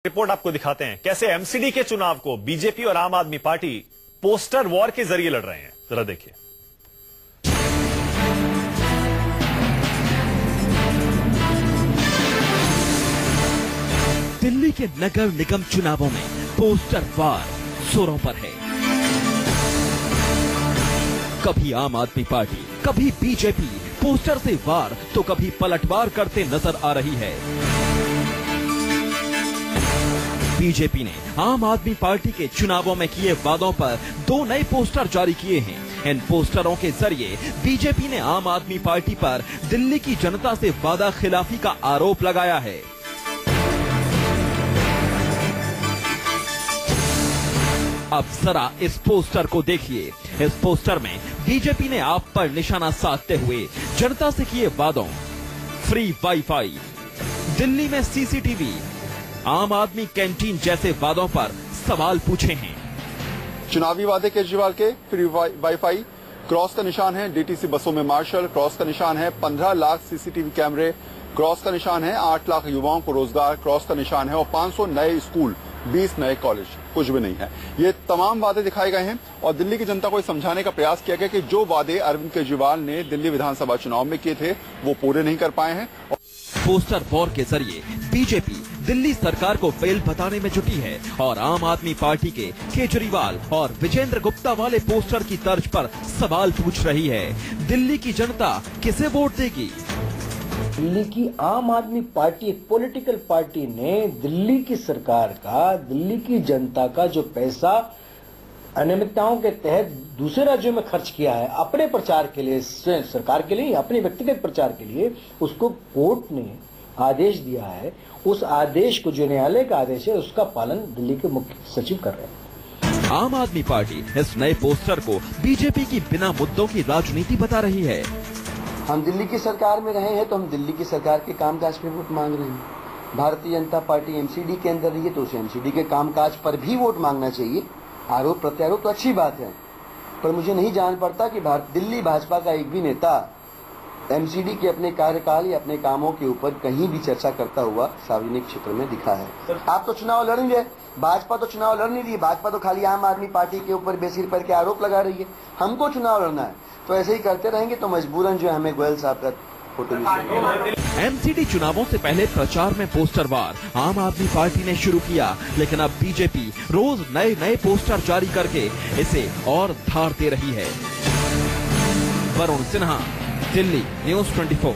Report आपको दिखाते हैं कैसे एमसीडी के चुनाव को बीजेपी और आम आदमी पार्टी पोस्टर वॉर के जरिए लड़ रहे हैं। जरा देखिए। दिल्ली के नगर निगम चुनावों में पोस्टर वार जोरों पर है। कभी आम आदमी पार्टी, कभी बीजेपी पोस्टर से वार तो कभी पलटवार करते नजर आ रही है। बीजेपी ने आम आदमी पार्टी के चुनावों में किए वादों पर 2 नए पोस्टर जारी किए हैं। इन पोस्टरों के जरिए बीजेपी ने आम आदमी पार्टी पर दिल्ली की जनता से वादा खिलाफी का आरोप लगाया है। अब जरा इस पोस्टर को देखिए। इस पोस्टर में बीजेपी ने आप पर निशाना साधते हुए जनता से किए वादों, फ्री वाईफाई, दिल्ली में सीसीटीवी, आम आदमी कैंटीन जैसे वादों पर सवाल पूछे हैं। चुनावी वादे केजरीवाल के फ्री वाईफाई, क्रॉस का निशान है डीटीसी बसों में मार्शल, क्रॉस का निशान है 15 लाख सीसीटीवी कैमरे, क्रॉस का निशान है 8 लाख युवाओं को रोजगार, क्रॉस का निशान है और 500 नए स्कूल, 20 नए कॉलेज। कुछ भी नहीं है। ये तमाम वादे दिखाए गए हैं और दिल्ली की जनता को समझाने का प्रयास किया गया कि जो वादे अरविंद केजरीवाल ने दिल्ली विधानसभा चुनाव में किए थे वो पूरे नहीं कर पाए हैं। पोस्टर वॉर के जरिए बीजेपी दिल्ली सरकार को फेल बताने में जुटी है और आम आदमी पार्टी के केजरीवाल और विजेंद्र गुप्ता वाले पोस्टर की तर्ज पर सवाल पूछ रही है। दिल्ली की जनता किसे वोट देगी? दिल्ली की आम आदमी पार्टी एक पॉलिटिकल पार्टी ने दिल्ली की सरकार का, दिल्ली की जनता का जो पैसा अनियमितताओं के तहत दूसरे राज्यों में खर्च किया है अपने प्रचार के लिए, स्वयं सरकार के लिए, अपने व्यक्तिगत प्रचार के लिए, उसको कोर्ट ने आदेश दिया है। उस आदेश को, जो न्यायालय का आदेश है, उसका पालन दिल्ली के मुख्य सचिव कर रहे हैं। आम आदमी पार्टी इस नए पोस्टर को बीजेपी की बिना मुद्दों की राजनीति बता रही है। हम दिल्ली की सरकार में रहे हैं तो हम दिल्ली की सरकार के कामकाज पे वोट मांग रहे हैं। भारतीय जनता पार्टी एमसीडी के अंदर रही है तो उसे एमसीडी के कामकाज पर भी वोट मांगना चाहिए। आरोप प्रत्यारोप तो अच्छी बात है, पर मुझे नहीं जान पड़ता कि दिल्ली भाजपा का एक भी नेता एमसीडी के अपने कार्यकाल या अपने कामों के ऊपर कहीं भी चर्चा करता हुआ सार्वजनिक क्षेत्र में दिखा है। आप तो चुनाव लड़ेंगे, भाजपा तो चुनाव लड़ नहीं रही है। भाजपा तो खाली आम आदमी पार्टी के ऊपर बेसिर पर के आरोप लगा रही है। हमको चुनाव लड़ना है तो ऐसे ही करते रहेंगे तो मजबूरन जो हमें गोयल साहब का फोटो। एमसीडी चुनावों से पहले प्रचार में पोस्टर वार आम आदमी पार्टी ने शुरू किया, लेकिन अब बीजेपी रोज नए नए पोस्टर जारी करके इसे और धार दे रही है। वरुण सिन्हा, दिल्ली, न्यूज़ 24।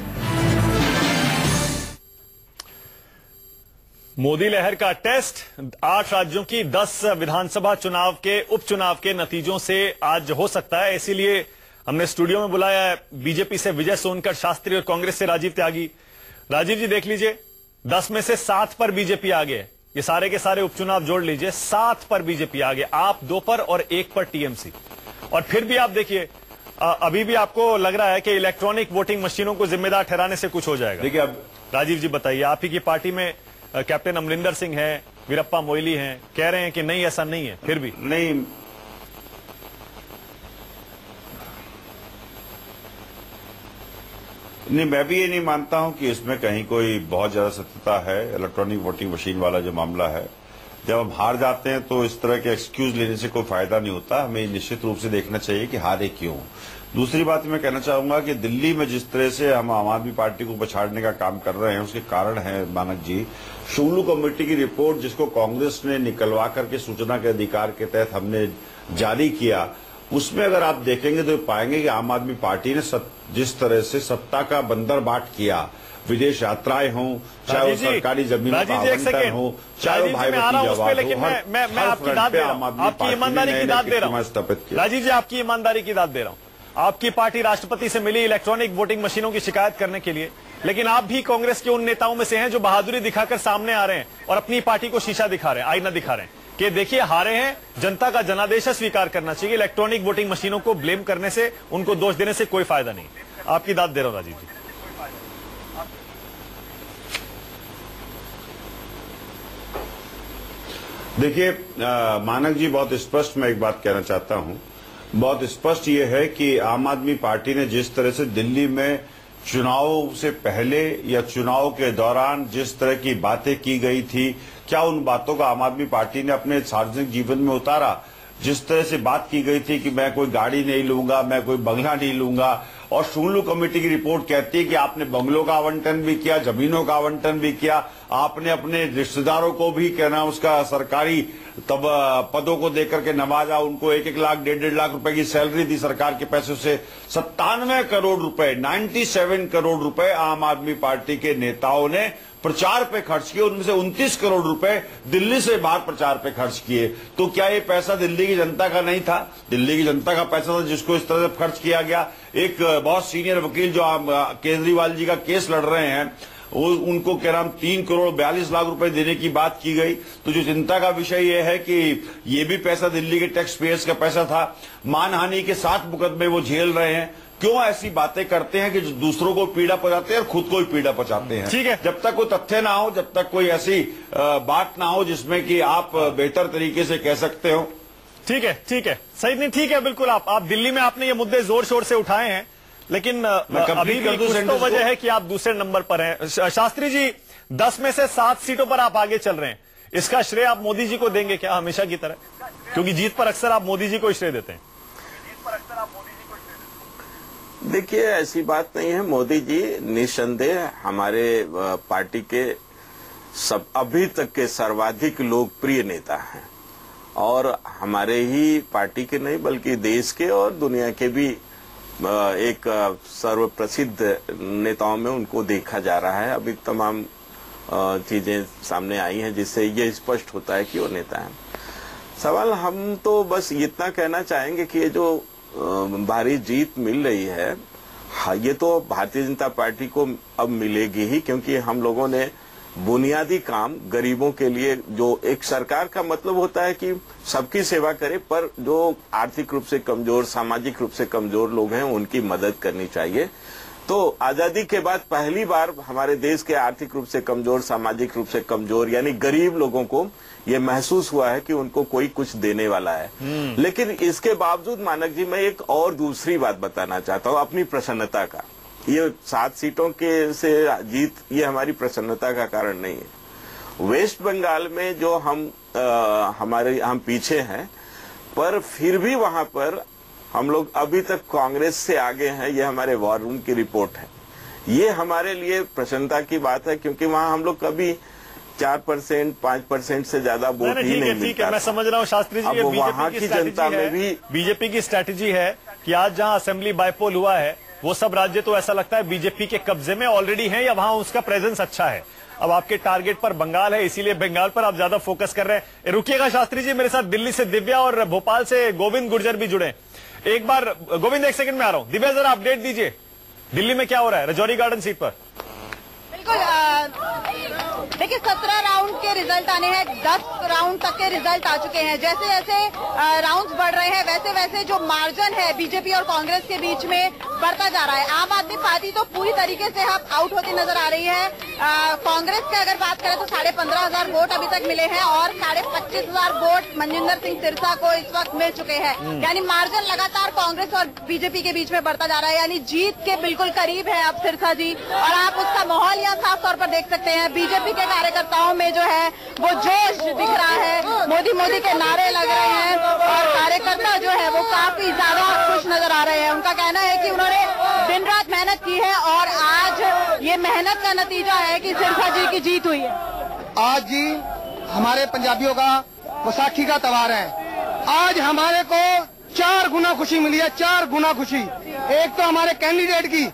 मोदी लहर का टेस्ट 8 राज्यों की 10 विधानसभा चुनाव के उपचुनाव के नतीजों से आज हो सकता है। इसीलिए हमने स्टूडियो में बुलाया है बीजेपी से विजय सोनकर शास्त्री और कांग्रेस से राजीव त्यागी। राजीव जी, देख लीजिए, 10 में से 7 पर बीजेपी आगे है। ये सारे के सारे उपचुनाव जोड़ लीजिए, 7 पर बीजेपी आगे, आप 2 पर और 1 पर टीएमसी। और फिर भी आप देखिए, अभी भी आपको लग रहा है कि इलेक्ट्रॉनिक वोटिंग मशीनों को जिम्मेदार ठहराने से कुछ हो जाएगा। देखिए, अब राजीव जी बताइए, आप ही की पार्टी में कैप्टन अमरिंदर सिंह हैं, वीरप्पा मोइली हैं, कह रहे हैं कि नहीं, ऐसा नहीं है। फिर भी नहीं, मैं भी ये नहीं मानता हूं कि इसमें कहीं कोई बहुत ज्यादा सत्यता है। इलेक्ट्रॉनिक वोटिंग मशीन वाला जो मामला है, जब हम हार जाते हैं तो इस तरह के एक्सक्यूज लेने से कोई फायदा नहीं होता। हमें निश्चित रूप से देखना चाहिए कि हारे क्यों। दूसरी बात मैं कहना चाहूंगा कि दिल्ली में जिस तरह से हम आम आदमी पार्टी को पछाड़ने का काम कर रहे हैं, उसके कारण है मानक जी, शुंगलू कमेटी की रिपोर्ट जिसको कांग्रेस ने निकलवा करके सूचना के अधिकार के तहत हमने जारी किया, उसमें अगर आप देखेंगे तो पाएंगे कि आम आदमी पार्टी ने जिस तरह से सत्ता का बंदरबाट किया, विदेश यात्राएं हों, चाहे वो सरकारी जमीनों का आवंटन हो, चाहे वो भाई जवाब हो, मैं आपकी दाद दे रहा हूं, आपकी ईमानदारी की दाद दे रहा हूं। राजीव जी, आपकी ईमानदारी की दाद दे रहा हूं। आपकी पार्टी राष्ट्रपति से मिली इलेक्ट्रॉनिक वोटिंग मशीनों की शिकायत करने के लिए, लेकिन आप भी कांग्रेस के उन नेताओं में से हैं जो बहादुरी दिखाकर सामने आ रहे हैं और अपनी पार्टी को शीशा दिखा रहे हैं, आईना दिखा रहे हैं कि देखिए हारे हैं, जनता का जनादेश स्वीकार करना चाहिए। इलेक्ट्रॉनिक वोटिंग मशीनों को ब्लेम करने से, उनको दोष देने से कोई फायदा नहीं। आपकी दाद दे रहा हूं राजीव जी। देखिए मानक जी, बहुत स्पष्ट मैं एक बात कहना चाहता हूं। बहुत स्पष्ट ये है कि आम आदमी पार्टी ने जिस तरह से दिल्ली में चुनाव से पहले या चुनाव के दौरान जिस तरह की बातें की गई थी, क्या उन बातों का आम आदमी पार्टी ने अपने सार्वजनिक जीवन में उतारा? जिस तरह से बात की गई थी कि मैं कोई गाड़ी नहीं लूंगा, मैं कोई बंगला नहीं लूंगा, और शुंगलू कमेटी की रिपोर्ट कहती है कि आपने बंगलों का आवंटन भी किया, जमीनों का आवंटन भी किया, आपने अपने रिश्तेदारों को भी कहना उसका सरकारी तब पदों को देकर के नवाजा, उनको 1-1 लाख 1.5 लाख रुपए की सैलरी दी सरकार के पैसों से। 97 करोड़ रुपए 97 करोड़ रुपए आम आदमी पार्टी के नेताओं ने प्रचार पे खर्च किए, उनमें से 29 करोड़ रुपए दिल्ली से बाहर प्रचार पे खर्च किए। तो क्या ये पैसा दिल्ली की जनता का नहीं था? दिल्ली की जनता का पैसा था जिसको इस तरह से खर्च किया गया। एक बहुत सीनियर वकील जो केजरीवाल जी का केस लड़ रहे हैं, उनको क्या नाम 3 करोड़ 42 लाख रुपए देने की बात की गई। तो जो चिंता का विषय यह है कि ये भी पैसा दिल्ली के टैक्स पेयर्स का पैसा था। मानहानि के 7 मुकदमे वो झेल रहे हैं। क्यों ऐसी बातें करते हैं कि जो दूसरों को पीड़ा पहुंचाते हैं और खुद को भी पीड़ा पहुंचाते हैं? ठीक है, जब तक कोई तथ्य ना हो, जब तक कोई ऐसी बात ना हो जिसमें कि आप बेहतर तरीके से कह सकते हो। ठीक है, ठीक है, सही नहीं, ठीक है, बिल्कुल। आप दिल्ली में आपने ये मुद्दे जोर शोर से उठाए हैं, लेकिन अभी भी कुछ तो वजह है कि आप दूसरे नंबर पर हैं। शास्त्री जी, 10 में से 7 सीटों पर आप आगे चल रहे हैं, इसका श्रेय आप मोदी जी को देंगे क्या, हमेशा की तरह? क्योंकि जीत पर अक्सर आप मोदी जी को श्रेय देते हैं। देखिए, ऐसी बात नहीं है। मोदी जी निसंदेह हमारे पार्टी के अभी तक के सर्वाधिक लोकप्रिय नेता हैं, और हमारे ही पार्टी के नहीं बल्कि देश के और दुनिया के भी एक सर्वप्रसिद्ध नेताओं में उनको देखा जा रहा है। अभी तमाम चीजें सामने आई हैं जिससे ये स्पष्ट होता है कि वो नेता है। सवाल हम तो बस इतना कहना चाहेंगे कि ये जो भारी जीत मिल रही है, ये तो भारतीय जनता पार्टी को अब मिलेगी ही, क्योंकि हम लोगों ने बुनियादी काम गरीबों के लिए, जो एक सरकार का मतलब होता है कि सबकी सेवा करे, पर जो आर्थिक रूप से कमजोर, सामाजिक रूप से कमजोर लोग हैं उनकी मदद करनी चाहिए। तो आजादी के बाद पहली बार हमारे देश के आर्थिक रूप से कमजोर, सामाजिक रूप से कमजोर यानी गरीब लोगों को ये महसूस हुआ है कि उनको कोई कुछ देने वाला है। लेकिन इसके बावजूद मानक जी, मैं एक और दूसरी बात बताना चाहता हूँ अपनी प्रसन्नता का। ये 7 सीटों के से जीत ये हमारी प्रसन्नता का कारण नहीं है। वेस्ट बंगाल में जो हम पीछे हैं, पर फिर भी वहां पर हम लोग अभी तक कांग्रेस से आगे हैं। ये हमारे वॉर रूम की रिपोर्ट है। ये हमारे लिए प्रसन्नता की बात है, क्योंकि वहां हम लोग कभी 4%, 5% से ज्यादा वोट ही नहीं मिलता। ठीक है, मैं समझ रहा हूँ शास्त्री जी, वहां की जनता में भी बीजेपी की स्ट्रैटेजी है कि आज जहां असेंबली बाइपोल हुआ है, वो सब राज्य तो ऐसा लगता है बीजेपी के कब्जे में ऑलरेडी हैं, या वहां उसका प्रेजेंस अच्छा है। अब आपके टारगेट पर बंगाल है, इसीलिए बंगाल पर आप ज्यादा फोकस कर रहे हैं। रुकिएगा शास्त्री जी, मेरे साथ दिल्ली से दिव्या और भोपाल से गोविंद गुर्जर भी जुड़े। एक बार गोविंद, 1 सेकंड में आ रहा हूं। दिव्या, जरा अपडेट दीजिए, दिल्ली में क्या हो रहा है रजौरी गार्डन सीट पर? देखिए, 17 राउंड के रिजल्ट आने हैं, 10 राउंड तक के रिजल्ट आ चुके हैं। जैसे जैसे राउंड्स बढ़ रहे हैं, वैसे वैसे जो मार्जिन है बीजेपी और कांग्रेस के बीच में बढ़ता जा रहा है। आम आदमी पार्टी तो पूरी तरीके से अब आउट होती नजर आ रही है। कांग्रेस की अगर बात करें तो 15,500 वोट अभी तक मिले हैं, और 25,500 वोट मनजिंदर सिंह सिरसा को इस वक्त मिल चुके हैं। यानी मार्जिन लगातार कांग्रेस और बीजेपी के बीच में बढ़ता जा रहा है, यानी जीत के बिल्कुल करीब है अब सिरसा जी। और आप उसका माहौल यहाँ साफ तौर पर देख सकते हैं। बीजेपी के कार्यकर्ताओं में जो है वो जोश दिख रहा है, मोदी मोदी के नारे लग रहे हैं, और कार्यकर्ता जो है वो काफी ज्यादा खुश नजर आ रहे हैं। उनका कहना है कि उन्होंने दिन रात मेहनत की है, और आज ये मेहनत का नतीजा है कि सिरसा जी की जीत हुई है। आज जी हमारे पंजाबियों का वैसाखी का त्योहार है। आज हमारे को 4 गुना खुशी मिली है, 4 गुना खुशी। एक तो हमारे कैंडिडेट की,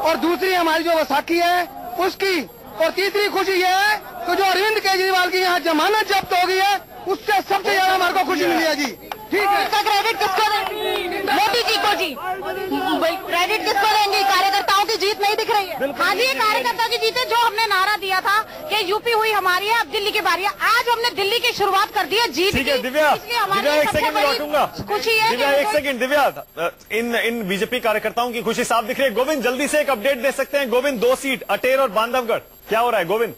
और दूसरी हमारी जो वैसाखी है उसकी, और तीसरी खुशी ये है कि जो अरविंद केजरीवाल की यहाँ जमानत जब्त हो गई है, उससे सबसे ज्यादा हमारे को खुशी मिली है जी। ठीक है, इसका क्रेडिट किसको देंगे? मोदी जी को जी। क्रेडिट किसको देंगे? कार्यकर्ताओं की जीत नहीं दिख रही है। हाँ जी, ये कार्यकर्ता की जीत है। जो हमने नारा दिया था कि यूपी हुई हमारी है, अब दिल्ली की बारी है, आज हमने दिल्ली की शुरुआत कर दी है जीत की। दिव्या, 1 सेकंड में लौटूंगा। खुशी है दिव्या, 1 सेकंड। दिव्या, इन बीजेपी कार्यकर्ताओं की खुशी साफ दिख रही है। गोविंद, जल्दी से एक अपडेट दे सकते हैं? गोविंद, 2 सीट अटेर और बांधवगढ़, क्या हो रहा है गोविंद?